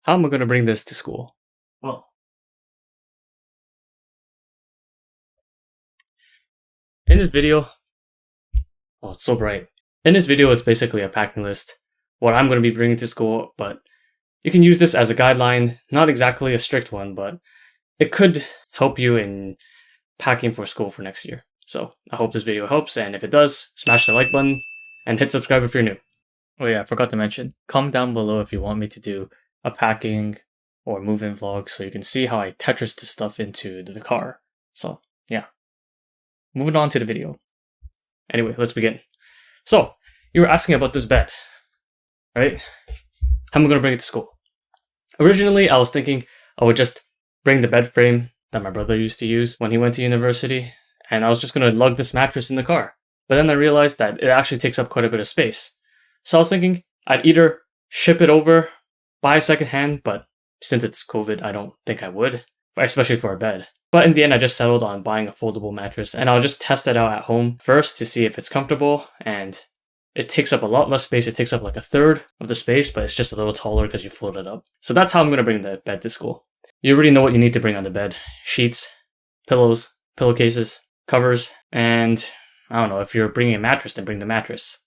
How am I going to bring this to school? Well, in this video, oh, it's so bright. In this video, it's basically a packing list, what I'm going to be bringing to school, but you can use this as a guideline, not exactly a strict one, but it could help you in packing for school for next year. So I hope this video helps, and if it does, smash the like button and hit subscribe if you're new. Oh yeah, I forgot to mention, comment down below if you want me to do a packing or move-in vlog so you can see how I Tetris this stuff into the car. So yeah, moving on to the video. Anyway, let's begin. So, you were asking about this bed, right? How am I going to bring it to school? Originally, I was thinking I would just bring the bed frame that my brother used to use when he went to university, and I was just going to lug this mattress in the car. But then I realized that it actually takes up quite a bit of space. So I was thinking I'd either ship it over, buy secondhand, but since it's COVID, I don't think I would, especially for a bed. But in the end, I just settled on buying a foldable mattress, and I'll just test it out at home first to see if it's comfortable, and it takes up a lot less space. It takes up like a third of the space, but it's just a little taller because you float it up. So that's how I'm going to bring the bed to school. You already know what you need to bring on the bed. Sheets, pillows, pillowcases, covers, and I don't know, if you're bringing a mattress, then bring the mattress.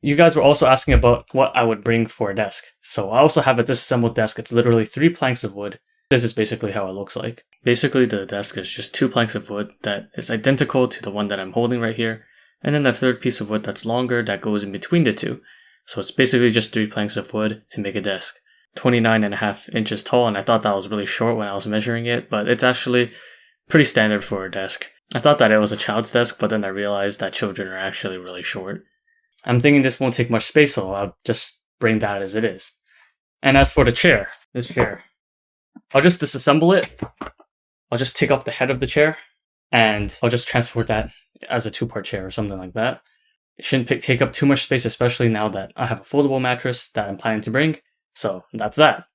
You guys were also asking about what I would bring for a desk. So I also have a disassembled desk. It's literally 3 planks of wood. This is basically how it looks like. Basically, the desk is just 2 planks of wood that is identical to the one that I'm holding right here. And then the third piece of wood that's longer that goes in between the two. So it's basically just 3 planks of wood to make a desk. 29.5 inches tall, and I thought that was really short when I was measuring it, but it's actually pretty standard for a desk. I thought that it was a child's desk, but then I realized that children are actually really short. I'm thinking this won't take much space, so I'll just bring that as it is. And as for the chair, this chair, I'll just disassemble it. I'll just take off the head of the chair, and I'll just transport that as a 2-part chair or something like that. It shouldn't take up too much space, especially now that I have a foldable mattress that I'm planning to bring. So that's that.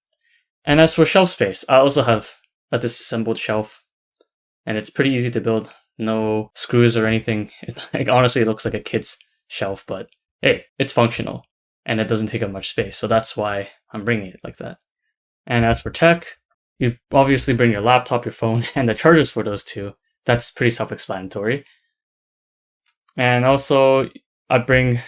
And as for shelf space, I also have a disassembled shelf, and it's pretty easy to build. No screws or anything. Honestly, it looks like a kid's shelf, but hey, it's functional, and it doesn't take up much space, so that's why I'm bringing it like that. And as for tech, you obviously bring your laptop, your phone, and the chargers for those two. That's pretty self-explanatory. And also, I bring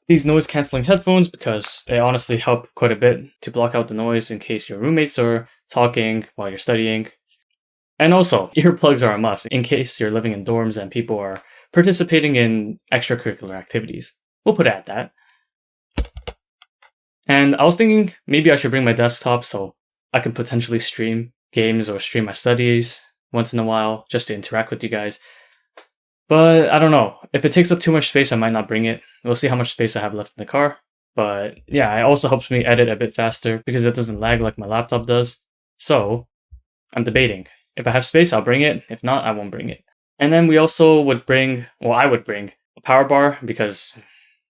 these noise-canceling headphones because they honestly help quite a bit to block out the noise in case your roommates are talking while you're studying. And also, earplugs are a must in case you're living in dorms and people are participating in extracurricular activities. We'll put it at that. And I was thinking maybe I should bring my desktop so I can potentially stream games or stream my studies once in a while just to interact with you guys. But I don't know. If it takes up too much space, I might not bring it. We'll see how much space I have left in the car. But yeah, it also helps me edit a bit faster because it doesn't lag like my laptop does. So I'm debating. If I have space, I'll bring it. If not, I won't bring it. And then we also would bring, I would bring a power bar because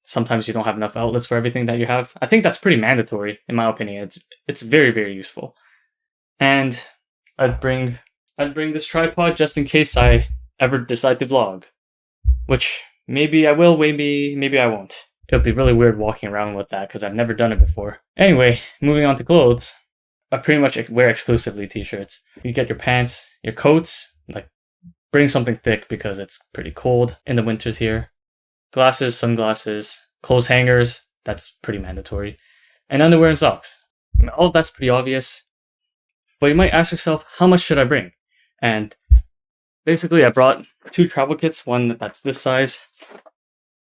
sometimes you don't have enough outlets for everything that you have. I think that's pretty mandatory, in my opinion. It's very, very useful. And I'd bring this tripod just in case I ever decide to vlog. Which maybe I will, maybe I won't. It would be really weird walking around with that because I've never done it before. Anyway, moving on to clothes. I pretty much wear exclusively t-shirts. You get your pants, your coats, like bring something thick because it's pretty cold in the winters here. Glasses, sunglasses, clothes hangers, that's pretty mandatory. And underwear and socks. I mean, all that's pretty obvious. But you might ask yourself, how much should I bring? And basically I brought 2 travel kits, one that's this size,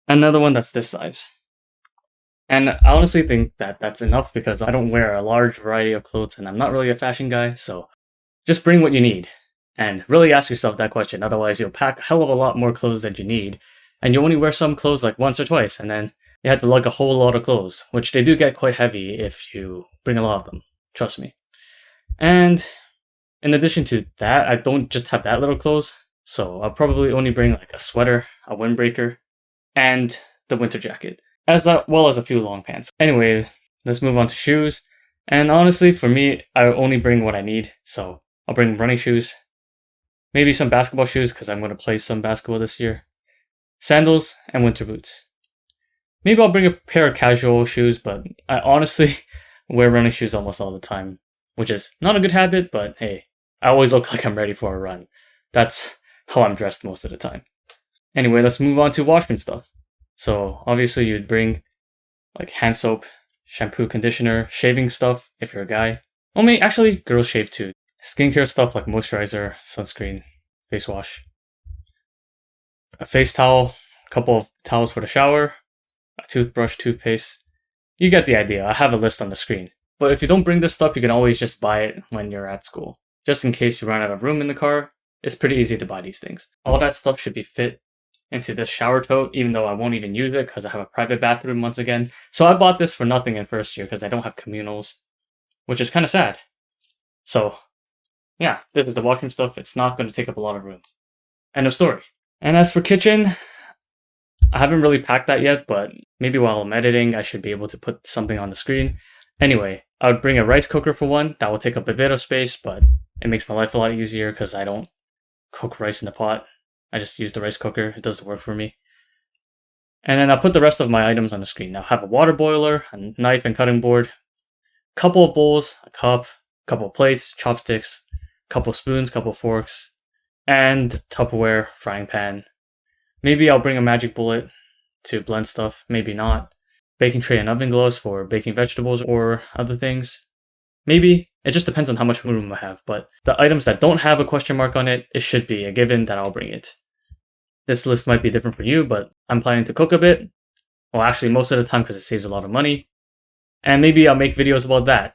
and another one that's this size. And I honestly think that that's enough because I don't wear a large variety of clothes and I'm not really a fashion guy, so just bring what you need. And really ask yourself that question, otherwise you'll pack a hell of a lot more clothes than you need, and you only wear some clothes like once or twice, and then you have to lug a whole lot of clothes, which they do get quite heavy if you bring a lot of them, trust me. And in addition to that, I don't just have that little clothes, so I'll probably only bring like a sweater, a windbreaker, and the winter jacket, as well as a few long pants. Anyway, let's move on to shoes. And honestly, for me, I only bring what I need, so I'll bring running shoes, maybe some basketball shoes because I'm going to play some basketball this year, sandals, and winter boots. Maybe I'll bring a pair of casual shoes, but I honestly wear running shoes almost all the time, which is not a good habit, but hey, I always look like I'm ready for a run. That's how I'm dressed most of the time. Anyway, let's move on to washroom stuff. So obviously you'd bring like hand soap, shampoo, conditioner, shaving stuff if you're a guy. Actually, girls shave too. Skincare stuff like moisturizer, sunscreen, face wash, a face towel, a couple of towels for the shower, a toothbrush, toothpaste. You get the idea. I have a list on the screen. But if you don't bring this stuff, you can always just buy it when you're at school. Just in case you run out of room in the car, it's pretty easy to buy these things. All that stuff should be fit into this shower tote, even though I won't even use it because I have a private bathroom once again. So I bought this for nothing in first year because I don't have communals, which is kind of sad. So yeah, this is the washroom stuff. It's not going to take up a lot of room. End of story. And as for kitchen, I haven't really packed that yet, but maybe while I'm editing, I should be able to put something on the screen. Anyway, I would bring a rice cooker for one. That will take up a bit of space, but it makes my life a lot easier because I don't cook rice in the pot. I just use the rice cooker. It does the work for me. And then I'll put the rest of my items on the screen. I'll have a water boiler, a knife and cutting board, a couple of bowls, a cup, a couple of plates, chopsticks, a couple of spoons, a couple of forks, and Tupperware, frying pan. Maybe I'll bring a magic bullet to blend stuff, maybe not. Baking tray and oven gloves for baking vegetables or other things. Maybe. It just depends on how much room I have, but the items that don't have a question mark on it, it should be a given that I'll bring it. This list might be different for you, but I'm planning to cook a bit. Well, actually most of the time because it saves a lot of money. And maybe I'll make videos about that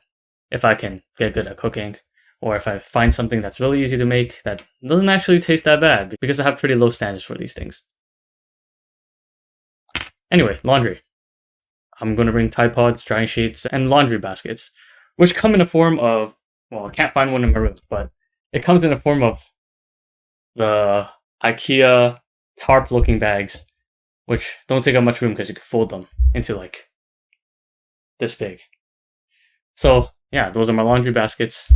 if I can get good at cooking. Or if I find something that's really easy to make that doesn't actually taste that bad because I have pretty low standards for these things. Anyway, laundry. I'm going to bring Tide Pods, drying sheets, and laundry baskets, which come in a form of, well, I can't find one in my room, but it comes in a form of the IKEA tarp-looking bags, which don't take up much room because you can fold them into like this big. So yeah, those are my laundry baskets.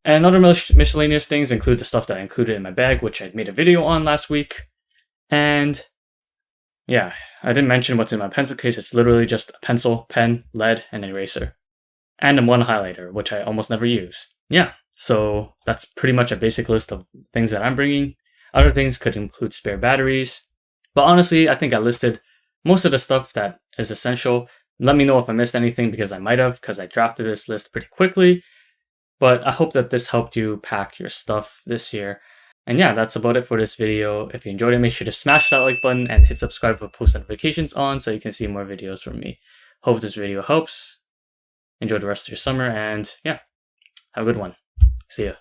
And other miscellaneous things include the stuff that I included in my bag, which I made a video on last week. And yeah, I didn't mention what's in my pencil case. It's literally just a pencil, pen, lead, and an eraser. And one highlighter, which I almost never use. Yeah, so that's pretty much a basic list of things that I'm bringing. Other things could include spare batteries. But honestly, I think I listed most of the stuff that is essential. Let me know if I missed anything because I might have, because I drafted this list pretty quickly. But I hope that this helped you pack your stuff this year. And yeah, that's about it for this video. If you enjoyed it, make sure to smash that like button and hit subscribe for post notifications on so you can see more videos from me. Hope this video helps. Enjoy the rest of your summer and yeah, have a good one. See ya.